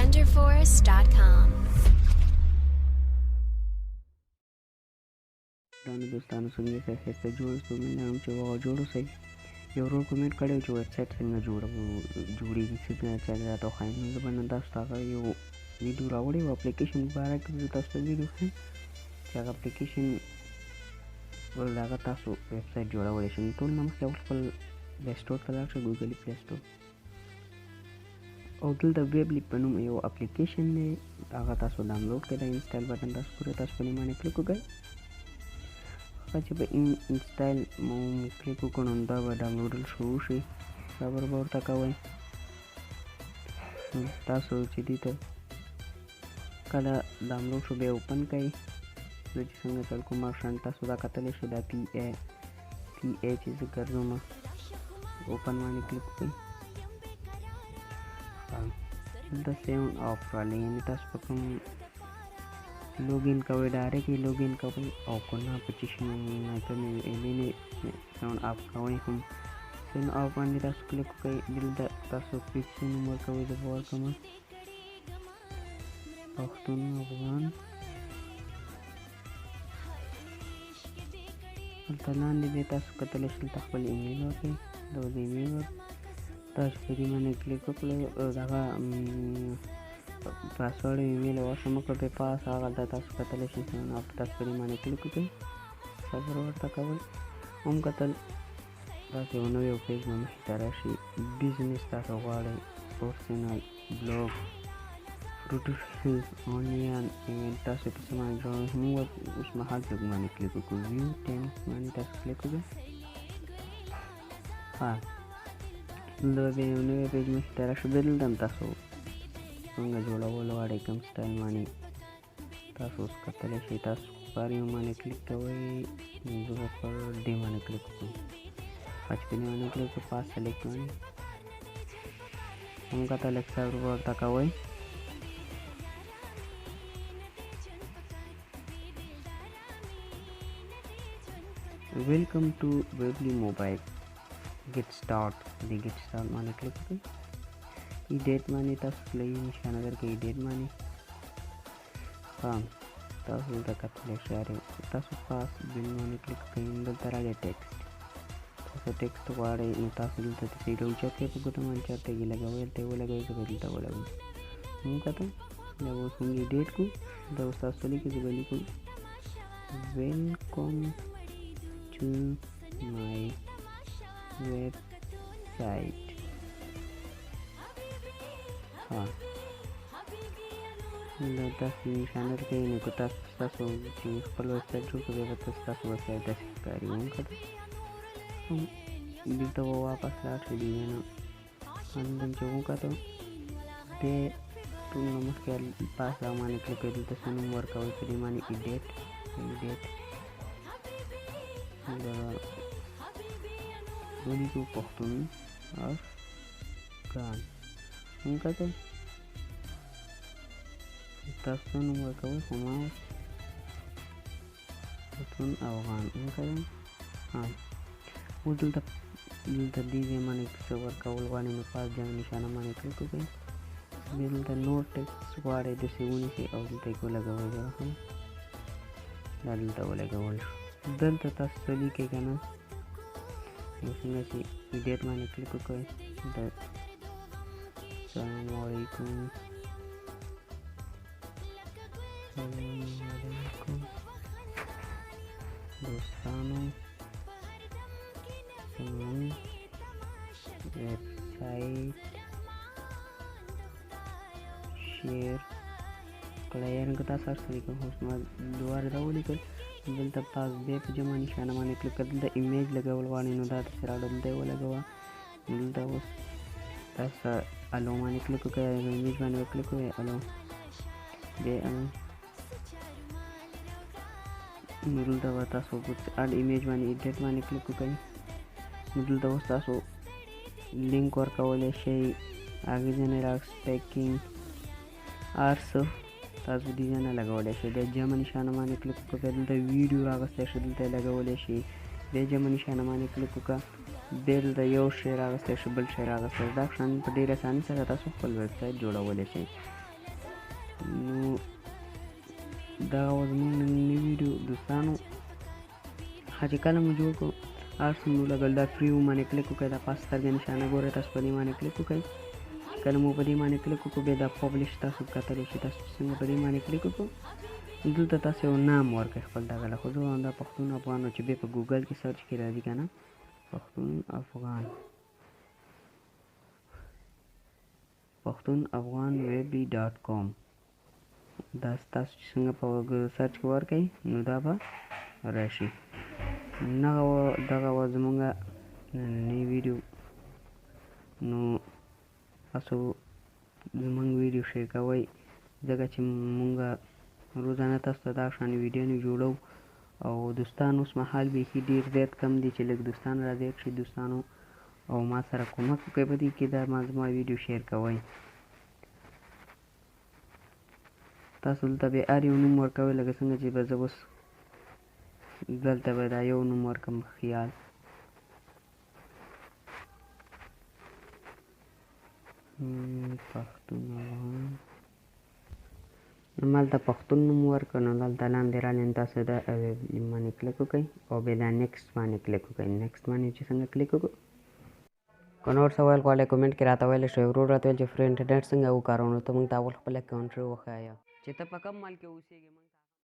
wonderforest.com. دوستانو څنګه تاسو ته جوړ شو مننه چې وو جوړو سي یو ورو کومنټ کړو چې ویب سټ څنګه جوړیږي څنګه چا ته خاين نه باندې تاسو ته یو ویډیو راوړی او اپليکيشن مبارک تاسو ته ویډیو خو چې هغه اپليکيشن ولدا تاسو ویب سټ جوړولای شئ ټول نو خپل پلی سٹور ته لاړ ګوګل پلی سٹور او دلته ویب لیپ په نوم یو اپليکيشن دی هغه تاسو ډاونلوډ کړئ انسټال بٹن تاسو پورې تاسو په باندې کلیک وکړئ چې په انسټال مو کلیک وکړو دا به ډاونلوډ شروع شي صبر ورته کوئ تاسو چې دې ته کله ډاونلوډ شو به اوپن کړئ زه چې څنګه چل کوم شان تاسو دا کتلی شئ دا پی ای چې زه ګرځوم اوپن باندې کلیک وکړئ دلته سیون آف رالی یعنې تاسو په کوم لوګین کوئ ډایرکټ لوګین کوئ او که نه په چې شي سیون آف کوئ هم سیون آف باندې تاسو کلیک وکړئ دلته تاسو پیکسل نوم ورکوئ زه به ورکړم پښتون افغان دلته لاندې دی تاسو کتلی شئ دلته خپل ایمیل ورکړئ دا د ایمیل تاسو په دې باندې کلیک وکړئ دغه پاسورډ ایمیل واسه مو کړئ پاس هغه د تاسو کتلی شئ نو تاسو په دې باندې کلیک وکړئ صبر ورته کوئ هم کتل تاسو یو نوی پیج باندې مخې ته راشي بزنس تاسو غواړئ پرسنل بلاګ روټیشنز اونلاین ایونټ تاسو په څه باندې جوړوئ موږ اوس مهال په باندې کلیک وکړو ویو ټیمز باندې تاسو کلیک وکړئ ها دلته یو نوی پیج مخې ته راشي دلته هم تاسو څنګه جوړول غواړئ کوم سټایل باندې تاسو اوس کتلی شئ تاسو پر یو باندې کلیک کوئ زه به پر دې باندې کلیک وکړم چې په دې باندې کلیک وکړو پاس سلیکټ باندې هم کتل اکسپټ ورته کوئ ویلکم ټو ویبلی موبایل get start باندې کلیک وکړئ ایډیټ باندې تاسو کلی نشانه درکړئ ایډیټ باندې تاسو دلته کتلی شئ تاسو پاس بل باندې کلیک کړئ دلته راځئ ټیکسټ تاسو ټیکسټ غواړئ نو تاسو دلته څه راوچت کړئ په ګوته باندې چېرته یې لګوئ هلته یې ولګوئ زه به دلته ولګوم موږ کتل دا اوس موږ ایډیټ کړو دا اوس تاسو لیکئ زه به لیکم ویلکم ټو مای website دا تاسو نشانه درکوي نو که تاسو چې خپل ویبسایټ جوړ کړئ به تاسو ویبسایټ داسې ښکاري وکړه دلته به واپس لاړ شئ دې نه همدم چې وکتو دې ټول نه مخکې پاس را باندې کلیک کړئ دلته څه نوم ورکوئ په دې باندې ایډیټ ولیکو پښتون افغان وکړه تاسو نوم ورکوئ خو ما پښتون افغان وکړه اوس دلته دې ځای باندې څه ورکول غواړئ نو پاس جنګ نشانه باندې کلیک وکړئ بیا دلته نور ټیکسټ غواړئ داسې ونیسئ او دلته یې ولګوئ دا دلته ولګول شو دلته تاسو څه لیکئ که نه نو څنګه چې ایډیټ باندې کلیک وکړئ السلام علیکم دوستانو زموږ ویب سایټ شیر کړئ یعنې که تاسو هر څه لیکئ اوس ما دوباره دا ولیکل دلته پاس بیا په جمع نشانه باندې کلیک کړه دلته ایمیج لګول غواړئ نو دا داسې راوړه دلته یې ولګوه دلته اوس تاسو الو باندې کلیک وکړئ ایمیج باندې وکلیک وکړئ الو بیا نو دلته به تاسو اډ ایمیج باندې ایډیټ باندې کلیک وکړئ نو دلته اوس تاسو لینک ورکولی شئ اغېزنې راکسپیکینګ هر څه تاسو ډیزاین لګولی شئ بیا جمع نشانه باندې کلیک وکړئ دلته ویډیو راغستی شي دلته یې لګولی شئ بیا جمع نشانه باندې کلیک وکړه بیا دلته یو شی راغستی شي بل شی راغستی شي دا شان په ډېرې اسانۍ سره تاسو خپل ویب سایټ جوړولی شئ نو دا زموږ نوی ویډیو دوستانو چې کله مو جوړ کړو هر څه مو لګل دا فری باندې کلیک وکړئ دا پاس سترګې نشانه ګورئ تاسو په دې باندې کلیک وکړئ کله مو په دې باندې کلیک وکړو بیا دا پبلش تاسو کتلی شئ تاسو څنګه په دې باندې کلیک وکړو دلته تاسو یو نام ورکړئ خپل دغه له خو زه وایم دا پښتون افغان چې بیا په ګوګل کې سرچ کې راځي که نه پښتون افغان ویبي ډاټ کام دا تاسو چې څنګه په سرچ کې ورکړئ نو دا به راشي دغه وه زموږ نننی ویډیو نو تاسو زموږ ویډیو شیر کوئ ځکه چې مونږ روزانه تاسو ته دا شان ویډیوانې جوړو او دوستان اوس مهال بیخي ډېر زیات کم دي چې لږ دوستان را زیات شي دوستانو او ما سره کومک وکړئ په دې کې دا زما ویډیو شیر کوئ تاسو دلته بیا هر یو نوم ورکوئ لکه څنګه چې به زه اوس دلته به دا یو نوم ورکړم خیال پښتون افغان نو هلته پښتون نوم ورکړه نو دلته لاندې رالئ نو تاسو دا باندې کلیک وکړئ او بیا دا نیکسټ باندې کلیک وکړئ نیکسټ باندې چې څنګه کلیک وکړو که نور څه ویل غواړئ کومنټ کې راته ویلی شئ ورور راته ویل چې فري انټرنټ څنګه وکاروو نو ته موږ ته اول خپله کنټري وښایه چې ته په کوم ملک کې اوسېږې